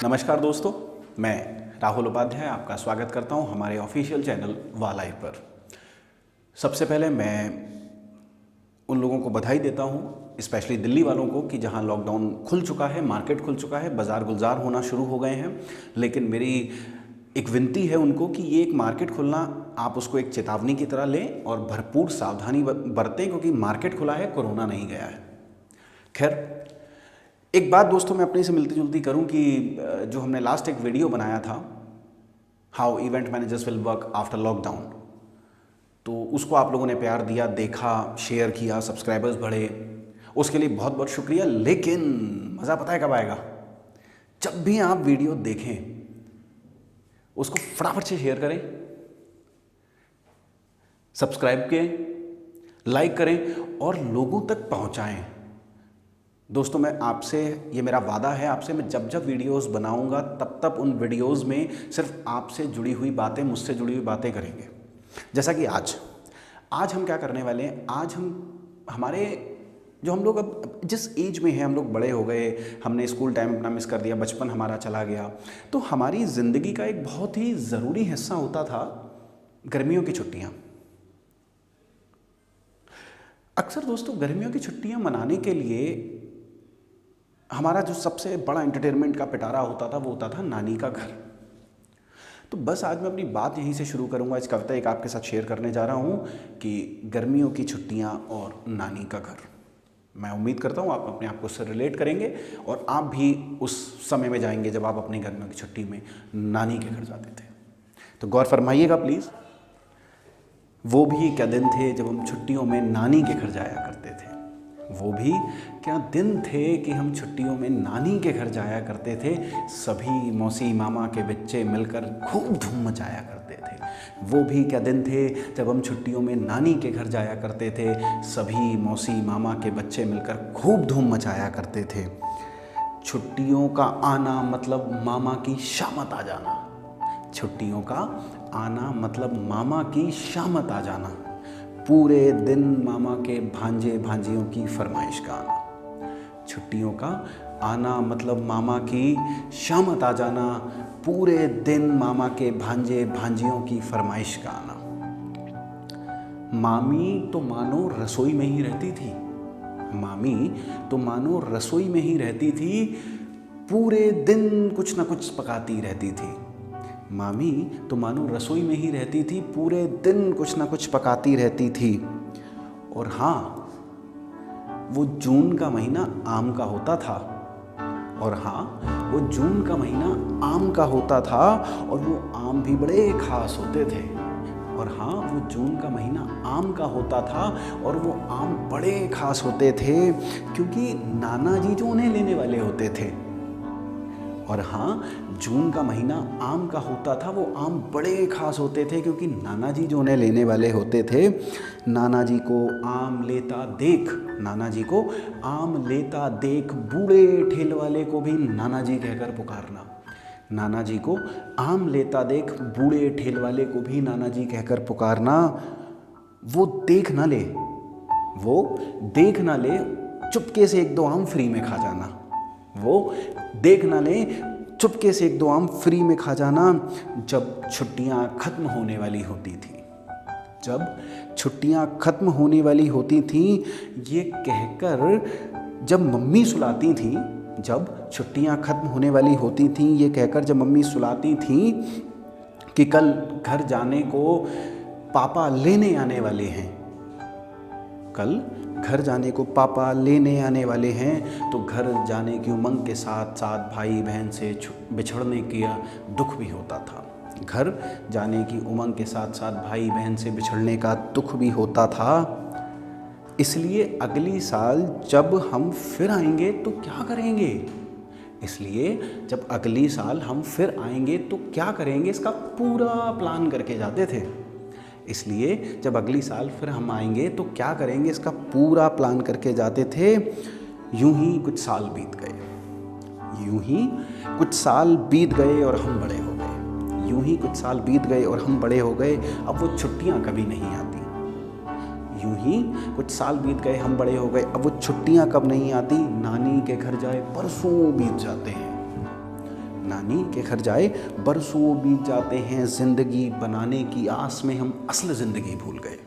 नमस्कार दोस्तों, मैं राहुल उपाध्याय आपका स्वागत करता हूं हमारे ऑफिशियल चैनल वालाइफ पर। सबसे पहले मैं उन लोगों को बधाई देता हूं, स्पेशली दिल्ली वालों को, कि जहां लॉकडाउन खुल चुका है, मार्केट खुल चुका है, बाज़ार गुलजार होना शुरू हो गए हैं। लेकिन मेरी एक विनती है उनको कि ये एक मार्केट खुलना आप उसको एक चेतावनी की तरह लें और भरपूर सावधानी बरतें, क्योंकि मार्केट खुला है, कोरोना नहीं गया है। खैर, एक बात दोस्तों मैं अपने से मिलती जुलती करूं कि जो हमने लास्ट एक वीडियो बनाया था, how event managers will work after lockdown, तो उसको आप लोगों ने प्यार दिया, देखा, शेयर किया, सब्सक्राइबर्स बढ़े, उसके लिए बहुत बहुत शुक्रिया। लेकिन मज़ा पता है कब आएगा? जब भी आप वीडियो देखें उसको फटाफट से शेयर करें, सब्सक्राइब करें, लाइक करें और लोगों तक पहुंचाएं। दोस्तों, मैं आपसे, ये मेरा वादा है आपसे, मैं जब जब वीडियोस बनाऊंगा तब तब उन वीडियोस में सिर्फ आपसे जुड़ी हुई बातें, मुझसे जुड़ी हुई बातें करेंगे। जैसा कि आज हम क्या करने वाले हैं, आज हम हमारे जो हम लोग अब जिस एज में हैं, हम लोग बड़े हो गए, हमने स्कूल टाइम अपना मिस कर दिया, बचपन हमारा चला गया, तो हमारी ज़िंदगी का एक बहुत ही ज़रूरी हिस्सा होता था गर्मियों की छुट्टियाँ। अक्सर दोस्तों गर्मियों की छुट्टियाँ मनाने के लिए हमारा जो सबसे बड़ा एंटरटेनमेंट का पिटारा होता था वो होता था नानी का घर। तो बस आज मैं अपनी बात यहीं से शुरू करूंगा। इस कविता एक आपके साथ शेयर करने जा रहा हूं कि गर्मियों की छुट्टियां और नानी का घर। मैं उम्मीद करता हूं आप अपने आप को उससे रिलेट करेंगे और आप भी उस समय में जाएंगे जब आप अपनी गर्मियों की छुट्टी में नानी के घर जाते थे। तो गौर फरमाइएगा प्लीज़। वो भी क्या दिन थे जब हम छुट्टियों में नानी के घर जाया करते थे। वो भी क्या दिन थे कि हम छुट्टियों में नानी के घर जाया करते थे। सभी मौसी मामा के बच्चे मिलकर खूब धूम मचाया करते थे। वो भी क्या दिन थे जब हम छुट्टियों में नानी के घर जाया करते थे। सभी मौसी मामा के बच्चे मिलकर खूब धूम मचाया करते थे। छुट्टियों का आना मतलब मामा की शामत आ जाना। छुट्टियों का आना मतलब मामा की शामत आ जाना। पूरे दिन मामा के भांजे भांजियों की फरमाइश का आना। छुट्टियों का आना मतलब मामा की शामत आ जाना। पूरे दिन मामा के भांजे भांजियों की फरमाइश का आना। मामी तो मानो रसोई में ही रहती थी। मामी तो मानो रसोई में ही रहती थी। पूरे दिन कुछ ना कुछ पकाती रहती थी। मामी तो मानो रसोई में ही रहती थी, पूरे दिन कुछ ना कुछ पकाती रहती थी। और हाँ, वो जून का महीना आम का होता था। और हाँ, वो जून का महीना आम का होता था और वो आम भी बड़े खास होते थे। और हाँ, वो जून का महीना आम का होता था और वो आम बड़े खास होते थे क्योंकि नाना जी जो उन्हें लेने वाले होते थे। और हाँ, जून का महीना आम का होता था, वो आम बड़े खास होते थे क्योंकि नाना जी जो उन्हें लेने वाले होते थे, नाना जी को आम लेता देख, नाना जी को आम लेता देख बूढ़े ठेल वाले को भी नाना जी कहकर पुकारना। नाना जी को आम लेता देख बूढ़े ठेल वाले को भी नाना जी कहकर पुकारना। वो देख ना ले, वो देख ना ले, चुपके से एक दो आम फ्री में खा जाना। वो देख ना ले, चुपके से एक दो आम फ्री में खा जाना। जब छुट्टियां खत्म होने वाली होती थी, जब छुट्टियां खत्म होने वाली होती थी, ये कहकर जब मम्मी सुलाती थी, जब छुट्टियां खत्म होने वाली होती थी, ये कहकर जब मम्मी सुलाती थी कि कल घर जाने को पापा लेने आने वाले हैं, कल घर जाने को पापा लेने आने वाले हैं, तो घर जाने की उमंग के साथ साथ भाई बहन से बिछड़ने का दुख भी होता था। घर जाने की उमंग के साथ साथ भाई बहन से बिछड़ने का दुख भी होता था। इसलिए अगली साल जब हम फिर आएंगे तो क्या करेंगे, इसलिए जब अगली साल हम फिर आएंगे तो क्या करेंगे, इसका पूरा प्लान करके जाते थे। इसलिए जब अगली साल फिर हम आएंगे तो क्या करेंगे, इसका पूरा प्लान करके जाते थे। यूं ही कुछ साल बीत गए, यूं ही कुछ साल बीत गए और हम बड़े हो गए, यूं ही कुछ साल बीत गए और हम बड़े हो गए। अब वो छुट्टियां कभी नहीं आती। यूं ही कुछ साल बीत गए, हम बड़े हो गए, अब वो छुट्टियां कब नहीं आती। नानी के घर जाए परसों बीत जाते हैं, नानी के घर जाए, बरसों बीत जाते हैं, ज़िंदगी बनाने की आस में हम असल ज़िंदगी भूल गए।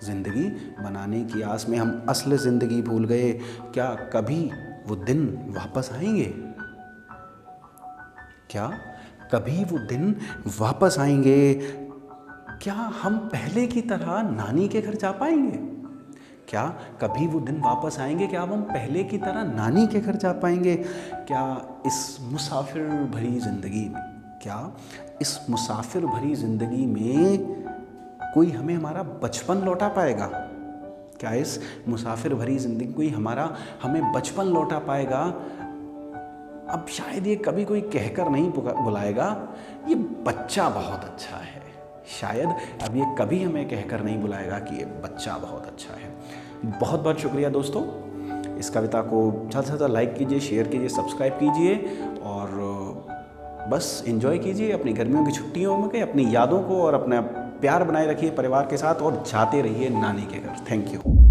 ज़िंदगी बनाने की आस में हम असल ज़िंदगी भूल गए। क्या कभी वो दिन वापस आएंगे? क्या कभी वो दिन वापस आएंगे? क्या हम पहले की तरह नानी के घर जा पाएंगे? क्या कभी वो दिन वापस आएंगे? क्या अब हम पहले की तरह नानी के घर जा पाएंगे? क्या इस मुसाफिर भरी ज़िंदगी में, क्या इस मुसाफिर भरी ज़िंदगी में कोई हमें हमारा बचपन लौटा पाएगा? क्या इस मुसाफिर भरी ज़िंदगी कोई हमें बचपन लौटा पाएगा? अब शायद ये कभी कोई कहकर नहीं बुलाएगा, ये बच्चा बहुत अच्छा है। शायद अब ये कभी हमें कहकर नहीं बुलाएगा कि ये बच्चा बहुत अच्छा है। बहुत बहुत शुक्रिया दोस्तों। इस कविता को ज़्यादा से ज़्यादा लाइक कीजिए, शेयर कीजिए, सब्सक्राइब कीजिए और बस एंजॉय कीजिए अपनी गर्मियों की छुट्टियों में, अपनी यादों को और अपना प्यार बनाए रखिए परिवार के साथ और जाते रहिए नानी के घर। Thank you.